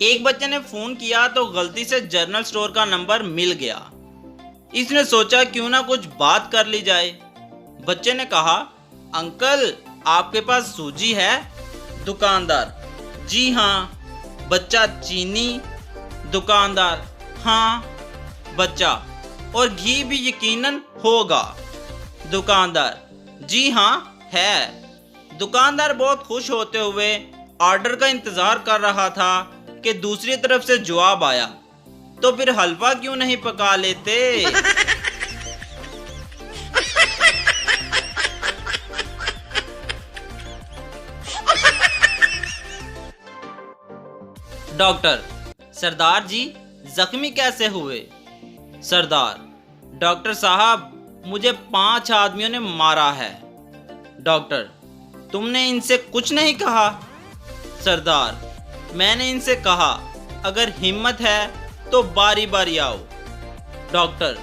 एक बच्चे ने फोन किया तो गलती से जनरल स्टोर का नंबर मिल गया। इसने सोचा क्यों ना कुछ बात कर ली जाए। बच्चे ने कहा, अंकल आपके पास सूजी है? दुकानदार, जी हाँ। बच्चा, चीनी? दुकानदार, हाँ। बच्चा, और घी भी यकीनन होगा? दुकानदार, जी हाँ है। दुकानदार बहुत खुश होते हुए ऑर्डर का इंतजार कर रहा था कि दूसरी तरफ से जवाब आया, तो फिर हलवा क्यों नहीं पका लेते? डॉक्टर, सरदार जी जख्मी कैसे हुए? सरदार, डॉक्टर साहब मुझे 5 आदमियों ने मारा है। डॉक्टर, तुमने इनसे कुछ नहीं कहा? सरदार, मैंने इनसे कहा अगर हिम्मत है तो बारी बारी आओ। डॉक्टर,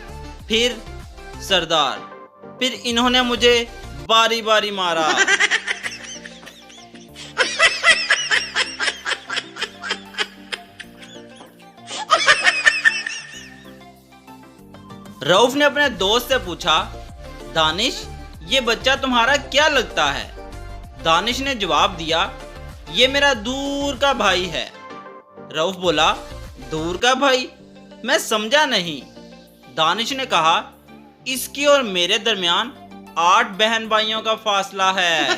फिर? सरदार, फिर इन्होंने मुझे बारी बारी मारा। रऊफ ने अपने दोस्त से पूछा, दानिश ये बच्चा तुम्हारा क्या लगता है? दानिश ने जवाब दिया, ये मेरा दूर का भाई है। रऊफ बोला, दूर का भाई? मैं समझा नहीं। दानिश ने कहा, इसकी और मेरे दरमियान 8 बहन भाइयों का फासला है।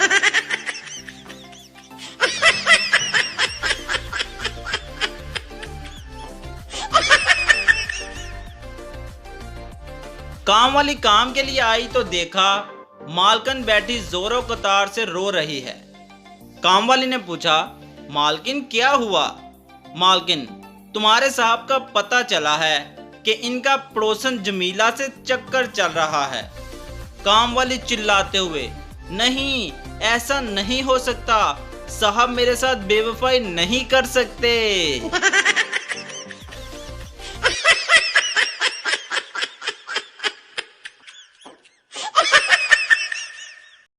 काम वाली काम के लिए आई तो देखा मालकिन बैठी जोरों कतार से रो रही है। काम वाली ने पूछा, मालकिन क्या हुआ? मालकिन, तुम्हारे साहब का पता चला है कि इनका पड़ोसन जमीला से चक्कर चल रहा है। काम वाली चिल्लाते हुए, नहीं ऐसा नहीं हो सकता, साहब मेरे साथ बेवफाई नहीं कर सकते।